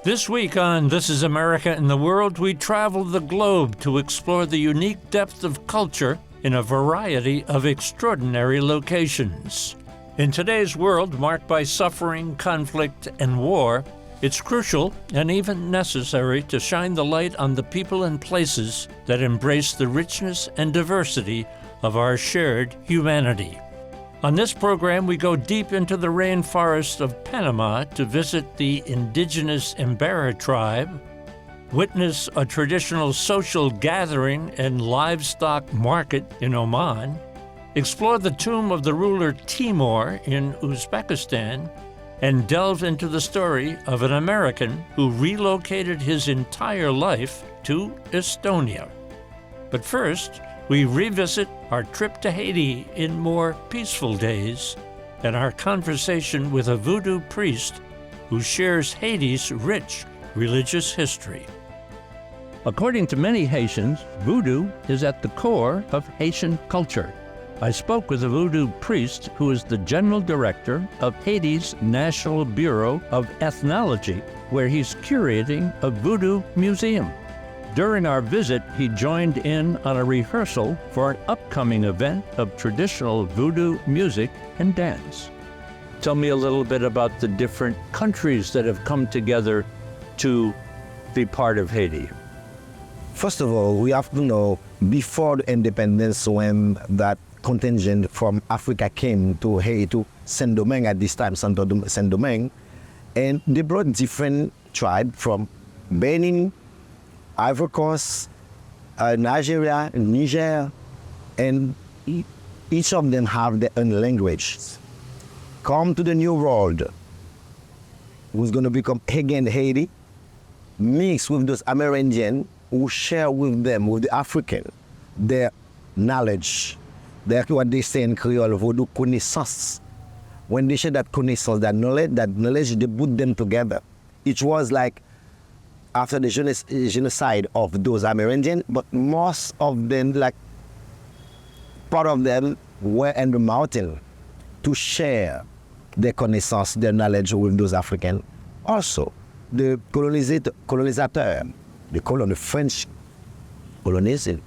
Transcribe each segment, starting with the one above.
This week on This is America and the World, we travel the globe to explore the unique depth of culture in a variety of extraordinary locations. In today's world marked by suffering, conflict, and war, it's crucial and even necessary to shine the light on the people and places that embrace the richness and diversity of our shared humanity. On this program, we go deep into the rainforest of Panama to visit the indigenous Embarks tribe, witness a traditional social gathering and livestock market in Oman, explore the tomb of the ruler Timur in Uzbekistan, and delve into the story of an American who relocated his entire life to Estonia. But first, we revisit our trip to Haiti in more peaceful days and our conversation with a voodoo priest who shares Haiti's rich religious history. According to many Haitians, voodoo is at the core of Haitian culture. I spoke with a voodoo priest who is the general director of Haiti's National Bureau of Ethnology, where he's curating a voodoo museum. During our visit, he joined in on a rehearsal for an upcoming event of traditional voodoo music and dance. Tell me a little bit about the different countries that have come together to be part of Haiti. First of all, we have to know, before the independence, when that contingent from Africa came to Haiti, to Saint-Domingue at this time, Saint-Domingue, and they brought different tribes from Benin, Ivory Coast, Nigeria, Niger, and each of them have their own language. Come to the New World, who's going to become again Haiti, mix with those Amerindians who share with them, with the African, their knowledge, what they say in Creole, voodoo connaissance. When they share that connaissance, that knowledge, they put them together. It was like after the genocide of those Amerindians, but most of them, like part of them, were in the mountain to share their connaissance, their knowledge with those Africans. Also, the colonisator, the French colonization,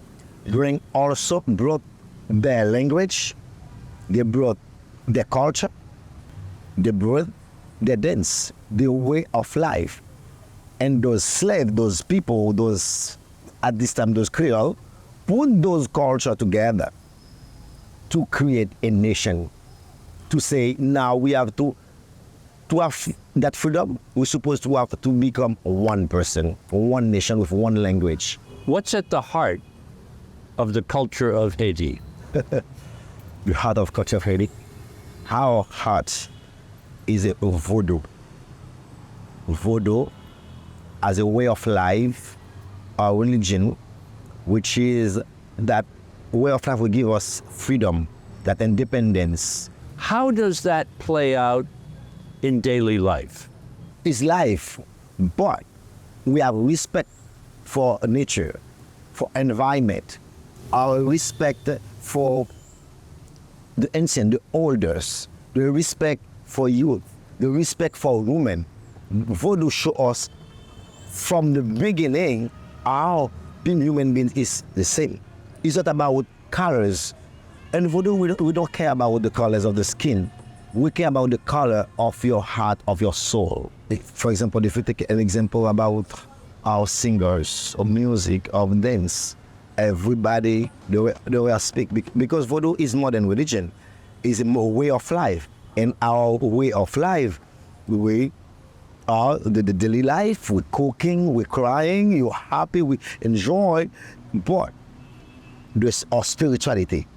also brought their language, they brought their culture, they brought their dance, their way of life. And those slaves, those people, at this time, those Creole, put those culture together to create a nation. To say, now we have to have that freedom, we're supposed to have to become one person, one nation with one language. What's at the heart of the culture of Haiti? The heart of culture of Haiti? Our heart is a voodoo. Voodoo as a way of life, our religion, which is that way of life will give us freedom, that independence. How does that play out in daily life? It's life, but we have respect for nature, for environment, our respect for the ancient, the elders, the respect for youth, the respect for women. Voodoo show us from the beginning how being human beings is the same. It's not about colors. And voodoo, we don't care about the colors of the skin. We care about the color of your heart, of your soul. For example, if you take an example about our singers, of music, of dance, everybody, the way I speak, because voodoo is more than religion. It's a more way of life. And our way of life, we are the daily life, we're cooking, we're crying, you're happy, we enjoy, but there's our spirituality,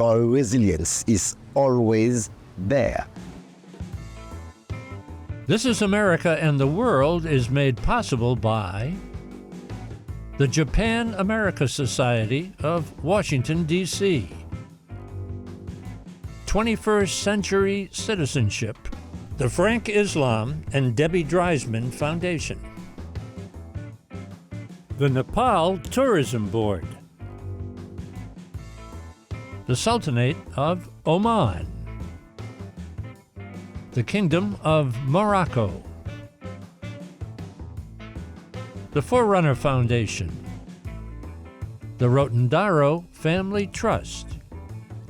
our resilience is always there. This is America and the World is made possible by the Japan-America Society of Washington, D.C., 21st Century Citizenship, the Frank Islam and Debbie Dreisman Foundation, the Nepal Tourism Board, the Sultanate of Oman, the Kingdom of Morocco, the Forerunner Foundation, the Rotendaro Family Trust,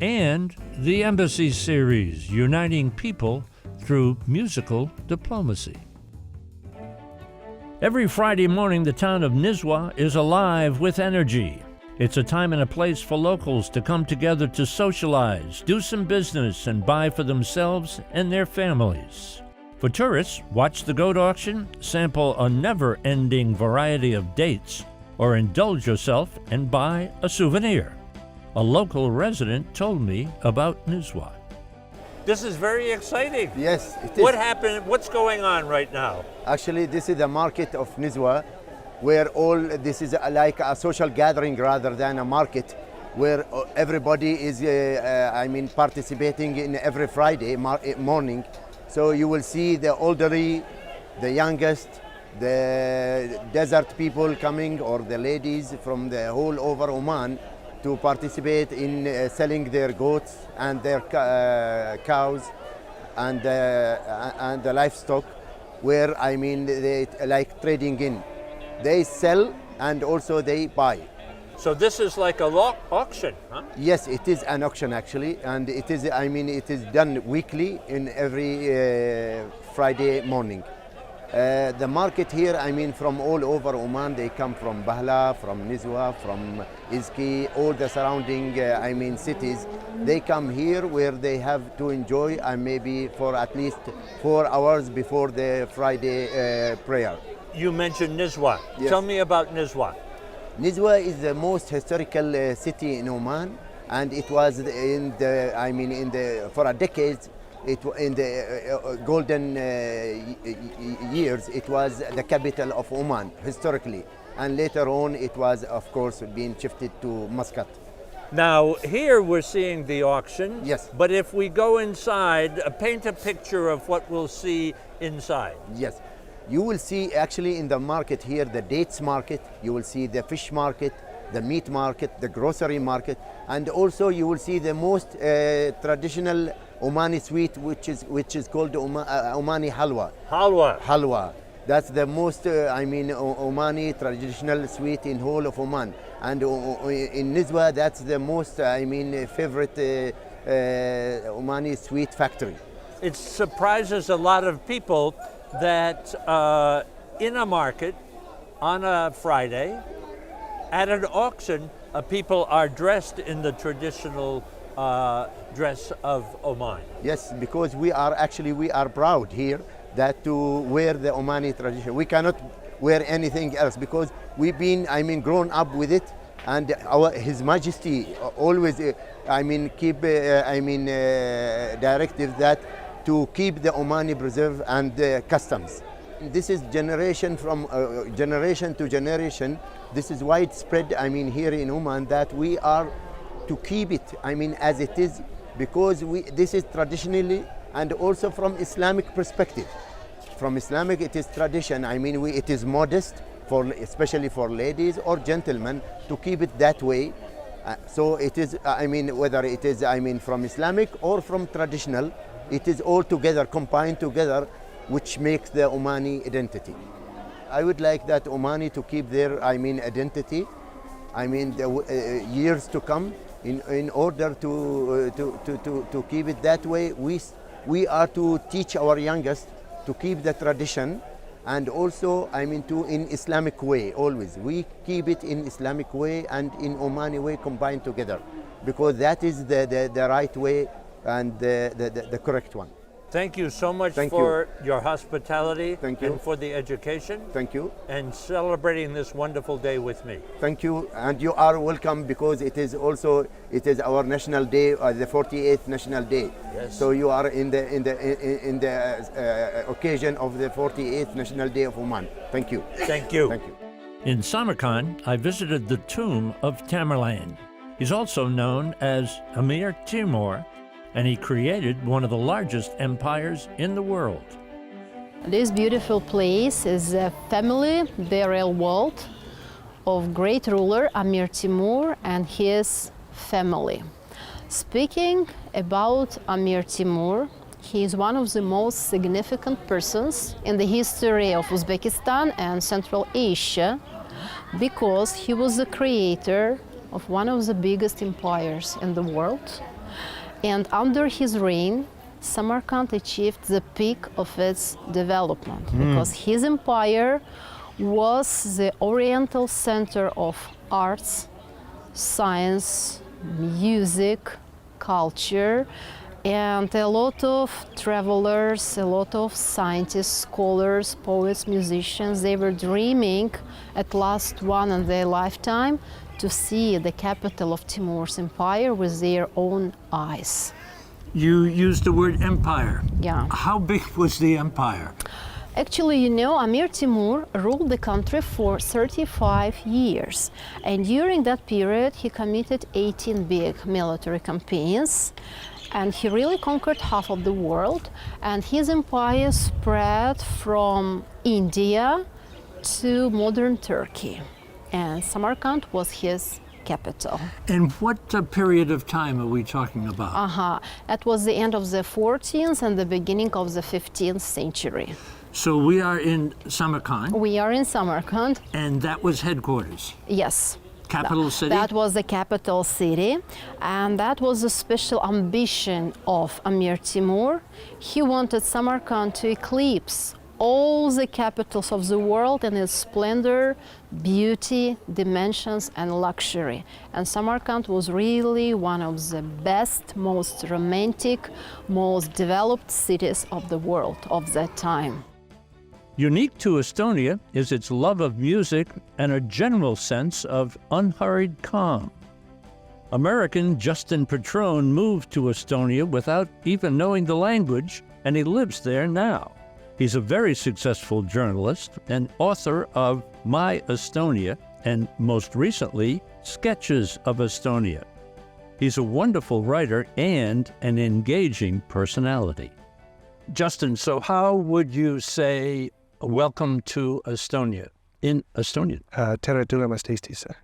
and the Embassy Series, uniting people through musical diplomacy. Every Friday morning, the town of Nizwa is alive with energy. It's a time and a place for locals to come together to socialize, do some business, and buy for themselves and their families. For tourists, watch the goat auction, sample a never-ending variety of dates, or indulge yourself and buy a souvenir. A local resident told me about Nizwa. This is very exciting. Yes, it is. What happened? What's going on right now? Actually, this is the market of Nizwa, where this is like a social gathering rather than a market, where everybody is, participating in every Friday morning. So you will see the elderly, the youngest, the desert people coming, or the ladies from the whole over Oman to participate in selling their goats and their cows and the livestock, where they like trading in. They sell and also they buy. So this is like a auction, huh? Yes, it is an auction actually, and it is done weekly in every Friday morning. The market here, from all over Oman, they come from Bahla, from Nizwa, from Izki, all the surrounding cities. They come here where they have to enjoy maybe for at least 4 hours before the Friday prayer. You mentioned Nizwa. Yes. Tell me about Nizwa. Nizwa is the most historical city in Oman, and it was for a decade. In the golden years, it was the capital of Oman historically, and later on it was, of course, being shifted to Muscat. Now here we're seeing the auction. Yes. But if we go inside, paint a picture of what we'll see inside. Yes. You will see actually in the market here, the dates market, you will see the fish market, the meat market, the grocery market, and also you will see the most traditional Omani sweet, which is called Omani halwa. Halwa. Halwa. That's the most Omani traditional sweet in whole of Oman. And in Nizwa, that's the most favorite Omani sweet factory. It surprises a lot of people that in a market on a Friday, at an auction, people are dressed in the traditional dress of Oman. Yes, because we are proud here that to wear the Omani tradition. We cannot wear anything else because we've been grown up with it, and His Majesty always keep directive that to keep the Omani preserve and customs. This is generation from generation to generation. This is widespread here in Oman, that we are to keep it as it is, because this is traditionally, and also from Islamic perspective. From Islamic, it is tradition. It is modest, especially for ladies or gentlemen, to keep it that way. So it is, whether it is, from Islamic or from traditional, it is all together, combined together, which makes the Omani identity. I would like that Omani to keep their, identity, the years to come. In order to keep it that way, we are to teach our youngest to keep the tradition, and also in Islamic way always. We keep it in Islamic way and in Omani way combined together, because that is the right way and the correct one. Thank you so much for your hospitality. Thank you. And for the education. Thank you. And celebrating this wonderful day with me. Thank you, and you are welcome, because it is our national day, the 48th national day. Yes. So you are in the occasion of the 48th national day of Oman. Thank you. Thank you. Thank you. In Samarkand, I visited the tomb of Tamerlane. He's also known as Emir Timur, and he created one of the largest empires in the world. This beautiful place is a family burial vault of great ruler Emir Timur and his family. Speaking about Emir Timur, He is one of the most significant persons in the history of Uzbekistan and Central Asia because he was the creator of one of the biggest empires in the world. And under his reign, Samarkand achieved the peak of its development because his empire was the oriental center of arts, science, music, culture, and a lot of travelers, a lot of scientists, scholars, poets, musicians, they were dreaming at last one in their lifetime to see the capital of Timur's empire with their own eyes. You used the word empire. Yeah. How big was the empire? Actually, you know, Amir Timur ruled the country for 35 years. And during that period, he committed 18 big military campaigns. And he really conquered half of the world. And his empire spread from India to modern Turkey. And Samarkand was his capital. And what period of time are we talking about? That was the end of the 14th and the beginning of the 15th century. So we are in Samarkand. We are in Samarkand. And that was headquarters. Yes. Capital city? That was the capital city, and that was a special ambition of Amir Timur. He wanted Samarkand to eclipse all the capitals of the world in its splendor, beauty, dimensions, and luxury. And Samarkand was really one of the best, most romantic, most developed cities of the world of that time. Unique to Estonia is its love of music and a general sense of unhurried calm. American Justin Petrone moved to Estonia without even knowing the language, and he lives there now. He's a very successful journalist and author of My Estonia and, most recently, Sketches of Estonia. He's a wonderful writer and an engaging personality. Justin, so how would you say welcome to Estonia in Estonian? Tere tulemast Eestisse.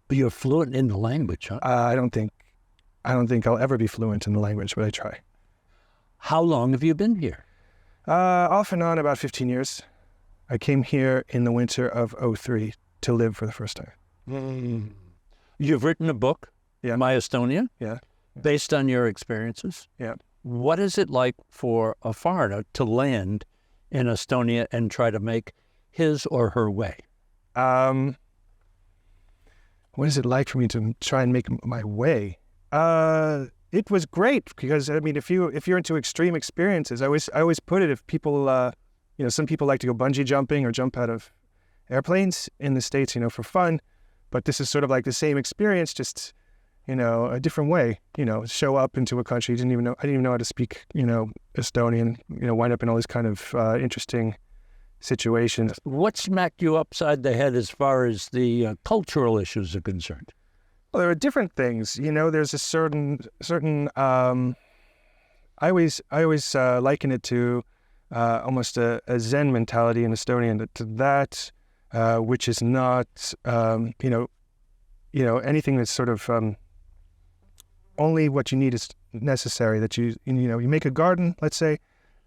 You're fluent in the language, huh? I don't think I'll ever be fluent in the language, but I try. How long have you been here? Off and on about 15 years. I came here in the winter of '03 to live for the first time. You've written a book, Yeah. My Estonia, Yeah. based on your experiences. Yeah. What is it like for a foreigner to land in Estonia and try to make his or her way? What is it like for me to try and make my way? It was great because I mean, if you're into extreme experiences, I always put it, if people, some people like to go bungee jumping or jump out of airplanes in the States, for fun, but this is sort of like the same experience, just a different way. Show up into a country I didn't even know how to speak, Estonian. Wind up in all these kind of interesting situations. What smacked you upside the head as far as the cultural issues are concerned? Well, there are different things. There's a certain. I always liken it to almost a Zen mentality in Estonian. To that, which is not, anything that's sort of only what you need is necessary. That you make a garden, let's say,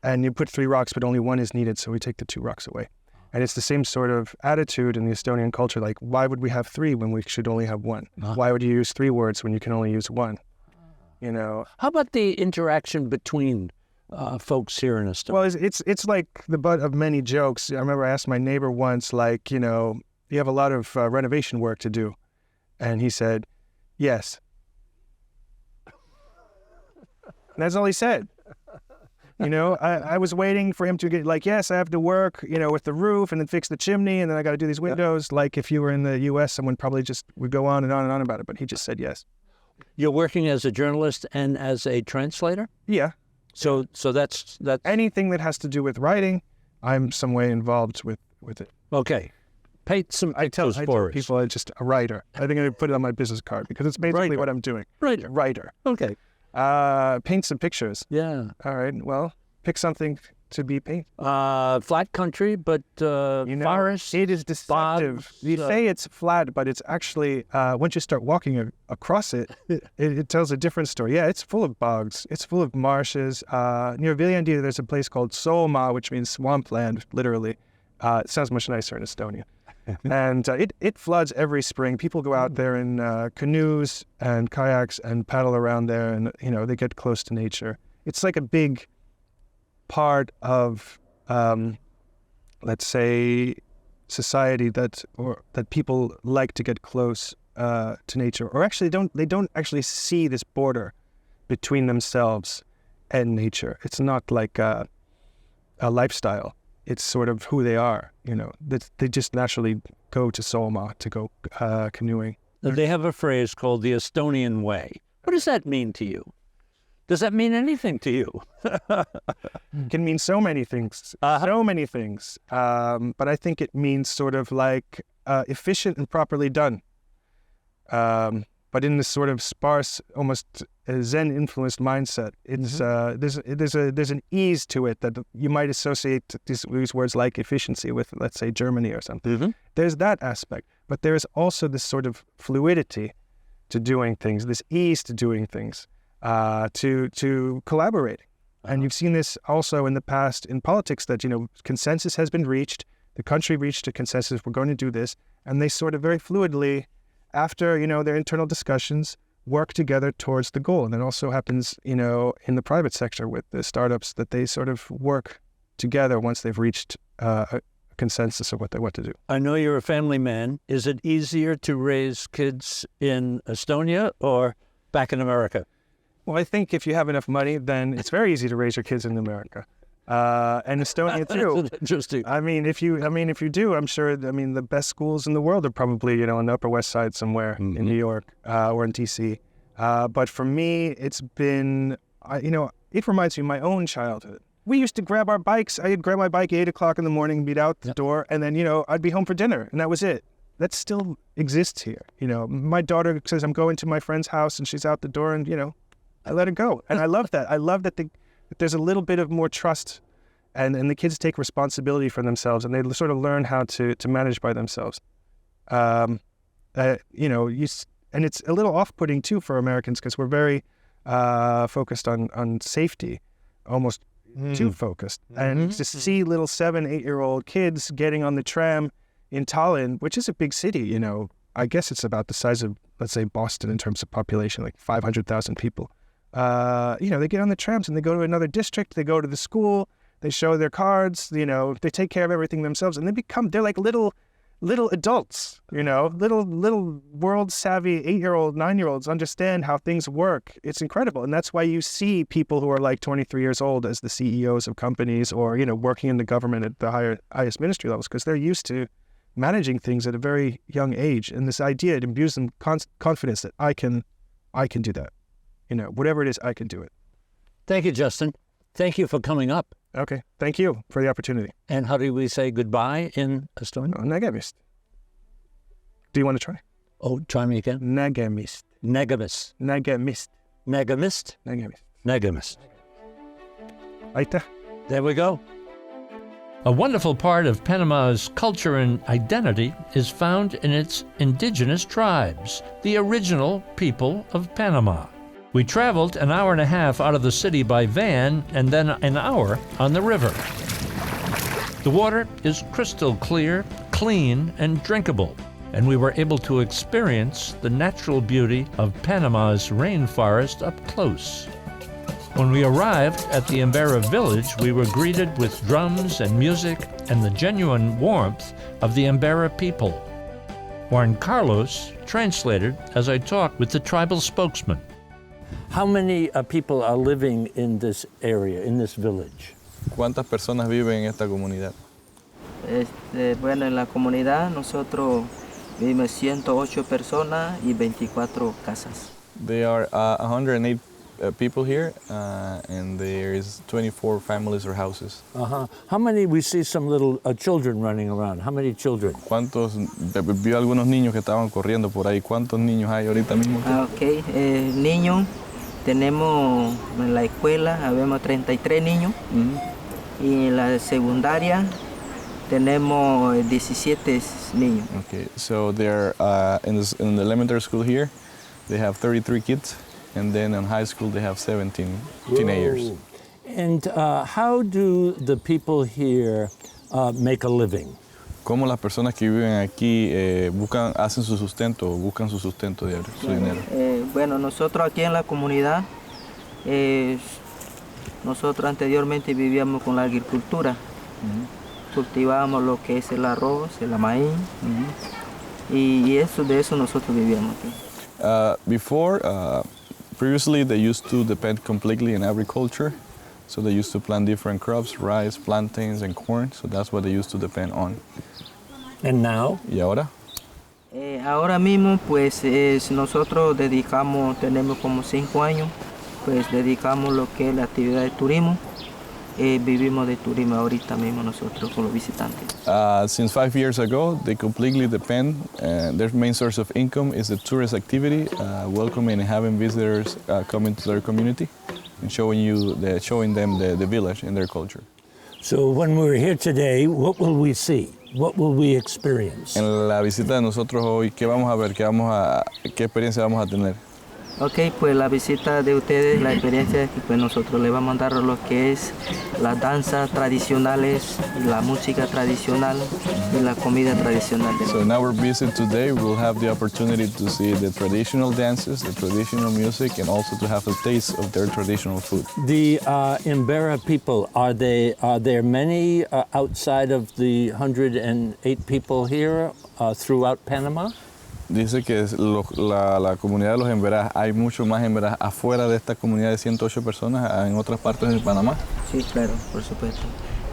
and you put 3 rocks, but only 1 is needed, so we take the 2 rocks away. And it's the same sort of attitude in the Estonian culture, like, why would we have 3 when we should only have 1? Why would you use 3 words when you can only use 1? How about the interaction between folks here in Estonia? Well, it's like the butt of many jokes. I remember I asked my neighbor once, like, you have a lot of renovation work to do. And he said, yes. And that's all he said. I was waiting for him to get like, yes, I have to work, with the roof and then fix the chimney and then I got to do these windows. Yeah. Like if you were in the U.S., someone probably just would go on and on and on about it, but he just said yes. You're working as a journalist and as a translator? Yeah. So that's anything that has to do with writing, I'm some way involved with it. Okay. Paint some pictures I for tell us. people I'm just a writer. I think I put it on my business card because it's basically what I'm doing. Writer. Writer. Okay. Paint some pictures. Yeah. All right. Well, pick something to be painted? Flat country, but forest. It is deceptive. bogs, You say it's flat, but it's actually, once you start walking across it, it tells a different story. Yeah, it's full of bogs. It's full of marshes. Near Viljandi, there's a place called Sooma, which means swampland, literally. It sounds much nicer in Estonia. And it floods every spring. People go out there in canoes and kayaks and paddle around there, and they get close to nature. It's like a big part of, let's say, society that people like to get close to nature, or actually they don't actually see this border between themselves and nature. It's not like a lifestyle. It's sort of who they are, They just naturally go to Sooma to go canoeing. They have a phrase called the Estonian way. What does that mean to you? Does that mean anything to you? It can mean so many things, so many things. But I think it means sort of like efficient and properly done. But in this sort of sparse, almost Zen-influenced mindset, it's there's an ease to it that you might associate these words like efficiency with, let's say, Germany or something. Mm-hmm. There's that aspect, but there is also this sort of fluidity to doing things, this ease to doing things, to collaborating. And you've seen this also in the past in politics that, consensus has been reached, the country reached a consensus, we're going to do this, and they sort of very fluidly, after, their internal discussions, work together towards the goal. And that also happens, in the private sector with the startups, that they sort of work together once they've reached a consensus of what they want to do. I know you're a family man. Is it easier to raise kids in Estonia or back in America? Well, I think if you have enough money, then it's very easy to raise your kids in America. And Estonia too. That's interesting. I mean, if you do, I'm sure. The best schools in the world are probably on the Upper West Side somewhere in New York or in DC. But for me, it's been, it reminds me of my own childhood. We used to grab our bikes. I'd grab my bike at 8 o'clock in the morning, be out the door, and then I'd be home for dinner, and that was it. That still exists here. My daughter says I'm going to my friend's house, and she's out the door, and I let her go, and I love that. I love that there's a little bit of more trust, and the kids take responsibility for themselves, and they sort of learn how to manage by themselves. And it's a little off-putting too for Americans because we're very focused on safety, almost too focused. And to see little 7-8-year-old kids getting on the tram in Tallinn, which is a big city, I guess it's about the size of, let's say, Boston in terms of population, like 500,000 people. They get on the trams and they go to another district, they go to the school, they show their cards, they take care of everything themselves, and they're like little adults, little world savvy 8-year-old, 9-year-olds understand how things work. It's incredible. And that's why you see people who are like 23 years old as the CEOs of companies or, working in the government at the highest ministry levels, because they're used to managing things at a very young age. And this idea, it imbues them confidence that I can do that. Whatever it is, I can do it. Thank you, Justin. Thank you for coming up. Okay. Thank you for the opportunity. And how do we say goodbye in Estonian? Nägemist. Do you want to try? Oh, try me again. Nägemist. Nägemist. Nägemist. Nägemist. Nägemist. Nägemist. Aitäh. There we go. A wonderful part of Panama's culture and identity is found in its indigenous tribes, the original people of Panama. We traveled an hour and a half out of the city by van and then an hour on the river. The water is crystal clear, clean, and drinkable, and we were able to experience the natural beauty of Panama's rainforest up close. When we arrived at the Embera village, we were greeted with drums and music and the genuine warmth of the Embera people. Juan Carlos translated as I talked with the tribal spokesman. How many people are living in this area, in this village? ¿Cuántas personas viven en esta comunidad? Bueno, en la comunidad nosotros vivimos 108 personas y 24 casas. There are 108 people here, and there is 24 families or houses. How many? We see some little children running around. How many children? ¿Cuántos? Vi algunos niños que estaban corriendo por ahí. ¿Cuántos niños hay ahorita mismo? Ok, niños, tenemos en la escuela, habemos 33 niños. Y en la secundaria tenemos 17 niños. Okay, so they're in the elementary school here, they have 33 kids, and then in high school they have 17 teenagers. And how do the people here make a living? ¿Cómo las personas que viven aquí buscan su sustento diario, su dinero? Bueno, nosotros aquí en la comunidad, nosotros anteriormente vivíamos con la agricultura. Cultivábamos lo que es el arroz, el maíz, y de eso nosotros vivíamos aquí. Previously they used to depend completely on agriculture, so they used to plant different crops, rice, plantains, and corn, so that's what they used to depend on. And now? ¿Y ahora? Ahora mismo, pues nosotros tenemos como 5 años, pues dedicamos lo que es la actividad de turismo. Vivimos de turismo ahorita mismo nosotros con los visitantes. Since 5 years ago, they completely depend. Their main source of income is the tourist activity, welcoming and having visitors coming to their community and showing them the village and their culture. So when we're here today, what will we see? What will we experience? En la visita de nosotros hoy, ¿qué vamos a ver? ¿Qué experiencia vamos a tener? Ok, pues la visita de ustedes, la experiencia es que pues nosotros les vamos a dar lo que es las danzas tradicionales, la música tradicional y la comida tradicional. So in our visit today, we'll have the opportunity to see the traditional dances, the traditional music, and also to have a taste of their traditional food. The Embera people, are there many outside of the 108 people here throughout Panama? Dice que la comunidad de los emberas, hay mucho más emberas afuera de esta comunidad de 108 personas en otras partes de Panamá. Sí, claro, por supuesto.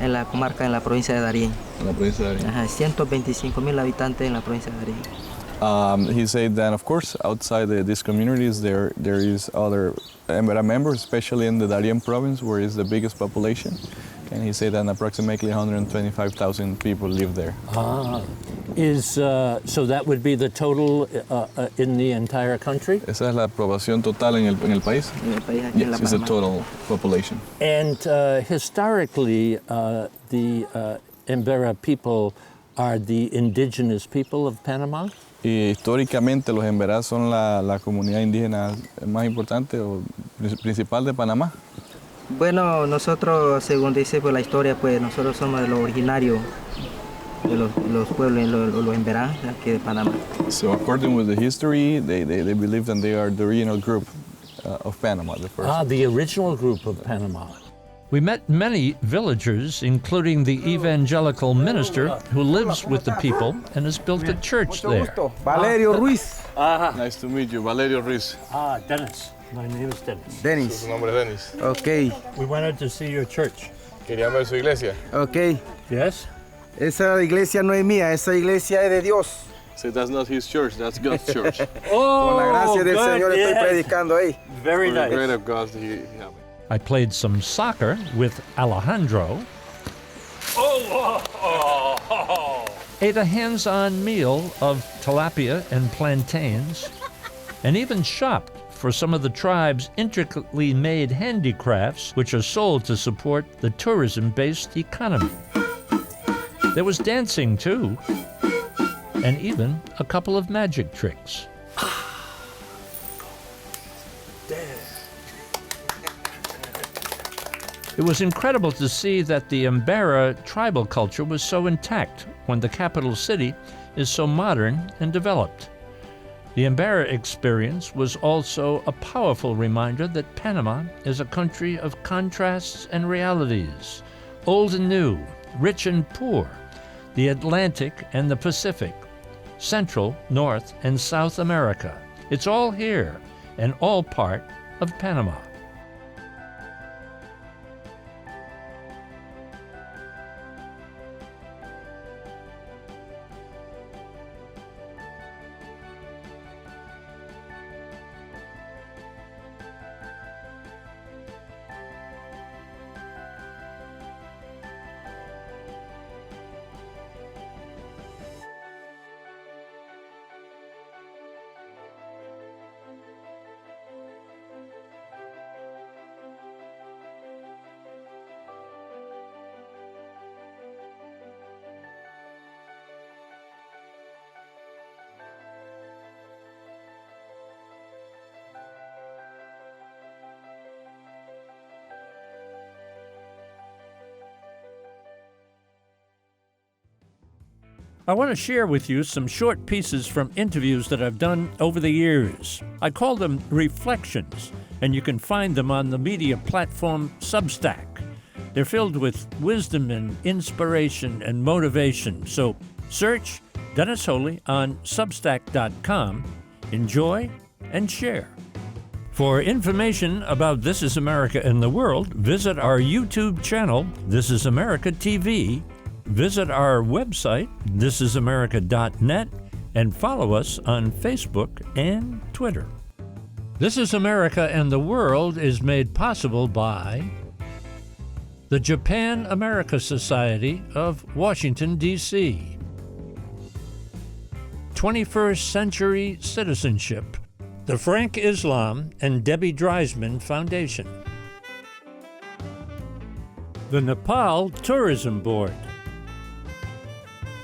En la comarca, en la provincia de Darién. En la provincia de Darién. Ajá, 125,000 habitantes en la provincia de Darién. He said that, of course, outside these communities, there is other embera members, especially in the Darién province, where is the biggest population. And he said that approximately 125,000 people live there. So that would be the total in the entire country? Esa es la población total en el país? En el país aquí en la Yes, it's the Panamá. total population. And historically, the Embera people are the indigenous people of Panama? Y históricamente los emberas son la comunidad indígena más importante o principal de Panamá. Bueno, nosotros, según dice pues, la historia, pues nosotros somos de los originarios de los pueblos, los emberá, aquí de Panamá. So according with the history, they believe that they are the original group of Panama, the first. The original group of Panama. We met many villagers, including the evangelical minister who lives with the people and has built a church there. Valerio Ruiz. Nice to meet you, Valerio Ruiz. Dennis. My name is Dennis. Denis. Su nombre es Denis. Ok, We wanted to see your church. Quería ver su iglesia. ok. Yes? Esa iglesia no es mía, esa iglesia es de Dios. So that's not his church, that's God's church. Oh, Con la gracia del good, Señor estoy yes. predicando ahí. Very For the nice. great of God, he have it. I played some soccer with Alejandro. Ate a hands-on meal of tilapia and plantains, and even shopped for some of the tribe's intricately made handicrafts, which are sold to support the tourism-based economy. There was dancing, too, and even a couple of magic tricks. It was incredible to see that the Embera tribal culture was so intact when the capital city is so modern and developed. The Embera experience was also a powerful reminder that Panama is a country of contrasts and realities, old and new, rich and poor, the Atlantic and the Pacific, Central, North, and South America. It's all here and all part of Panama. I want to share with you some short pieces from interviews that I've done over the years. I call them reflections, and you can find them on the media platform Substack. They're filled with wisdom and inspiration and motivation. So search Dennis Wholey on Substack.com. Enjoy and share. For information about This is America and the World, visit our YouTube channel, This is America TV. Visit our website, thisisamerica.net, and follow us on Facebook and Twitter. This is America and the World is made possible by the Japan-America Society of Washington, D.C., 21st Century Citizenship, the Frank Islam and Debbie Dreisman Foundation, the Nepal Tourism Board,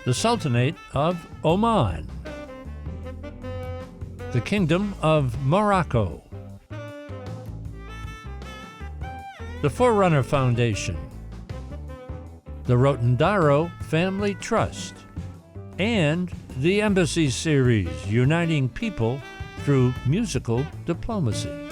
the Sultanate of Oman, the Kingdom of Morocco, the Forerunner Foundation, the Rotondaro Family Trust, and the Embassy Series, uniting people through musical diplomacy.